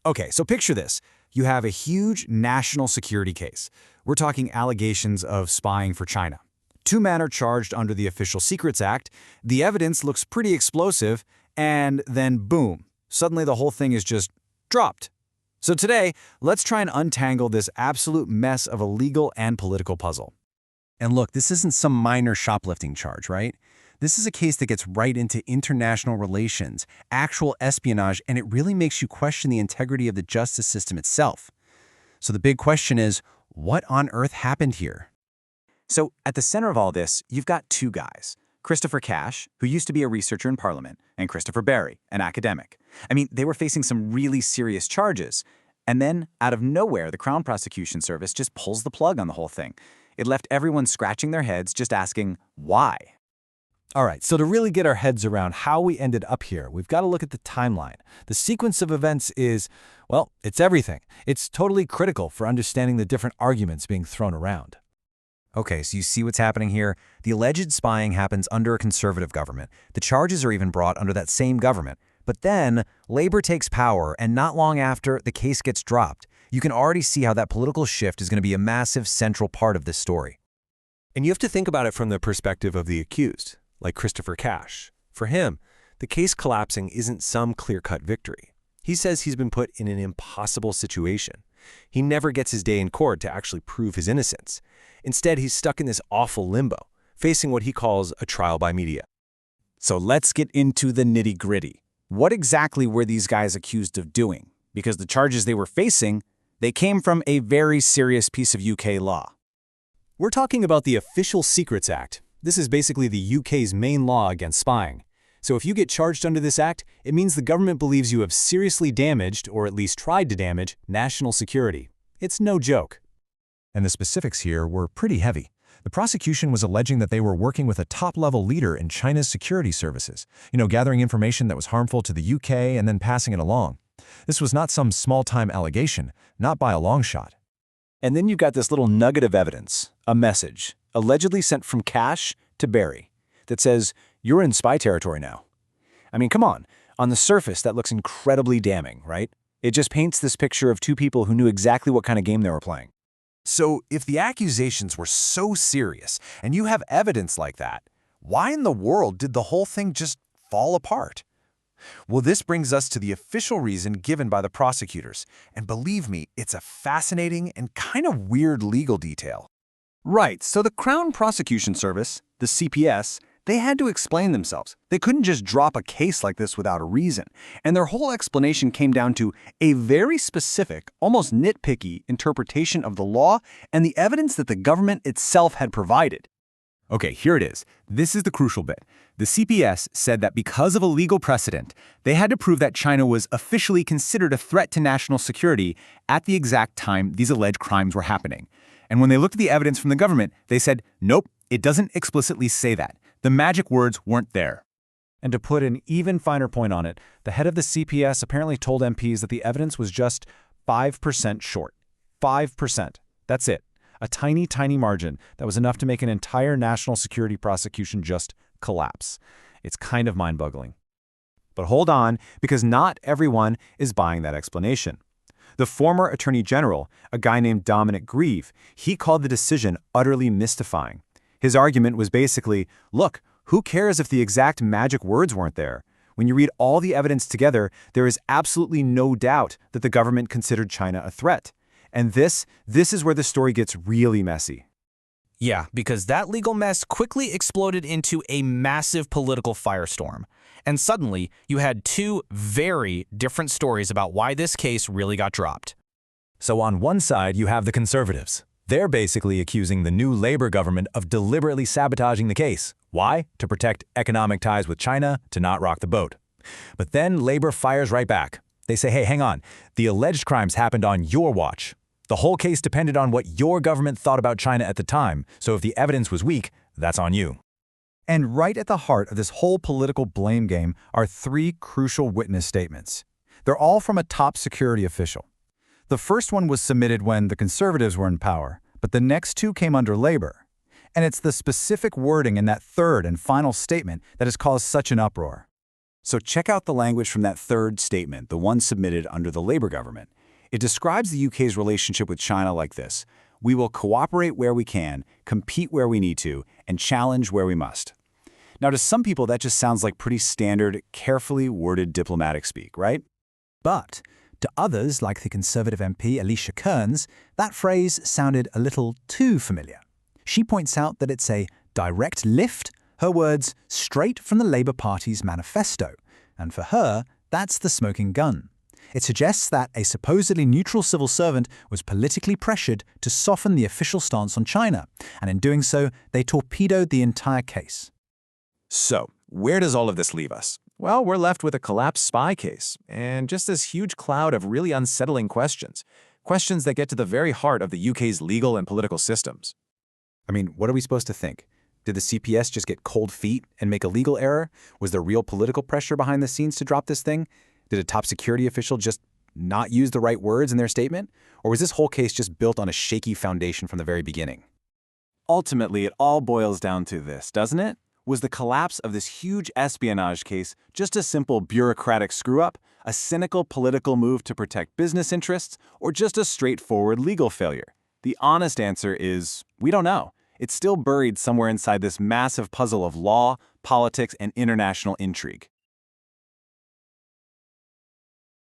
Okay, so picture this. You have a huge national security case. We're talking allegations of spying for China. Two men are charged under the Official Secrets Act. The evidence looks pretty explosive, and then boom, suddenly the whole thing is just dropped. So today, let's try and untangle this absolute mess of a legal and political puzzle. And look, this isn't some minor shoplifting charge, right? This is a case that gets right into international relations, actual espionage, and it really makes you question the integrity of the justice system itself. So the big question is, what on earth happened here? So at the center of all this, you've got two guys. Christopher Cash, who used to be a researcher in Parliament, and Christopher Barry, an academic. I mean, they were facing some really serious charges. And then, out of nowhere, the Crown Prosecution Service just pulls the plug on the whole thing. It left everyone scratching their heads, just asking, why? All right, so to really get our heads around how we ended up here, we've got to look at the timeline. The sequence of events is, well, it's everything. It's totally critical for understanding the different arguments being thrown around. Okay, so you see what's happening here? The alleged spying happens under a conservative government. The charges are even brought under that same government. But then, Labor takes power, and not long after, the case gets dropped. You can already see how that political shift is going to be a massive central part of this story. And you have to think about it from the perspective of the accused, like Christopher Cash. For him, the case collapsing isn't some clear-cut victory. He says he's been put in an impossible situation. He never gets his day in court to actually prove his innocence. Instead, he's stuck in this awful limbo, facing what he calls a trial by media. So let's get into the nitty-gritty. What exactly were these guys accused of doing? Because the charges they were facing, they came from a very serious piece of UK law. We're talking about the Official Secrets Act. This is basically the UK's main law against spying. So if you get charged under this act, it means the government believes you have seriously damaged, or at least tried to damage, national security. It's no joke. And the specifics here were pretty heavy. The prosecution was alleging that they were working with a top-level leader in China's security services, gathering information that was harmful to the UK and then passing it along. This was not some small-time allegation, not by a long shot. And then you've got this little nugget of evidence, a message, allegedly sent from Cash to Barry, that says, you're in spy territory now. I mean, come on the surface that looks incredibly damning, right? It just paints this picture of two people who knew exactly what kind of game they were playing. So if the accusations were so serious, and you have evidence like that, why in the world did the whole thing just fall apart? Well, this brings us to the official reason given by the prosecutors, and believe me, it's a fascinating and kind of weird legal detail. Right, so the Crown Prosecution Service, the CPS, they had to explain themselves. They couldn't just drop a case like this without a reason. And their whole explanation came down to a very specific, almost nitpicky interpretation of the law and the evidence that the government itself had provided. Okay, here it is. This is the crucial bit. The CPS said that because of a legal precedent, they had to prove that China was officially considered a threat to national security at the exact time these alleged crimes were happening. And when they looked at the evidence from the government, they said, nope, it doesn't explicitly say that. The magic words weren't there. And to put an even finer point on it, the head of the CPS apparently told MPs that the evidence was just 5% short. 5%. That's it. A tiny, tiny margin that was enough to make an entire national security prosecution just collapse. It's kind of mind-boggling. But hold on, because not everyone is buying that explanation. The former Attorney General, a guy named Dominic Grieve, he called the decision utterly mystifying. His argument was basically, look, who cares if the exact magic words weren't there? When you read all the evidence together, there is absolutely no doubt that the government considered China a threat. And this is where the story gets really messy. Yeah, because that legal mess quickly exploded into a massive political firestorm. And suddenly, you had two very different stories about why this case really got dropped. So on one side, you have the conservatives. They're basically accusing the new Labor government of deliberately sabotaging the case. Why? To protect economic ties with China, to not rock the boat. But then Labor fires right back. They say, hey, hang on, the alleged crimes happened on your watch. The whole case depended on what your government thought about China at the time, so if the evidence was weak, that's on you. And right at the heart of this whole political blame game are three crucial witness statements. They're all from a top security official. The first one was submitted when the conservatives were in power, but the next two came under Labor. And it's the specific wording in that third and final statement that has caused such an uproar. So check out the language from that third statement, the one submitted under the Labour government. It describes the UK's relationship with China like this: "We will cooperate where we can, compete where we need to, and challenge where we must." Now, to some people, that just sounds like pretty standard, carefully worded diplomatic speak, right? But to others, like the Conservative MP Alicia Kearns, that phrase sounded a little too familiar. She points out that it's a direct lift, her words, straight from the Labour Party's manifesto, and for her, that's the smoking gun. It suggests that a supposedly neutral civil servant was politically pressured to soften the official stance on China, and in doing so, they torpedoed the entire case. So, where does all of this leave us? Well, we're left with a collapsed spy case, and just this huge cloud of really unsettling questions. Questions that get to the very heart of the UK's legal and political systems. I mean, what are we supposed to think? Did the CPS just get cold feet and make a legal error? Was there real political pressure behind the scenes to drop this thing? Did a top security official just not use the right words in their statement? Or was this whole case just built on a shaky foundation from the very beginning? Ultimately, it all boils down to this, doesn't it? Was the collapse of this huge espionage case just a simple bureaucratic screw-up, a cynical political move to protect business interests, or just a straightforward legal failure? The honest answer is, we don't know. It's still buried somewhere inside this massive puzzle of law, politics, and international intrigue.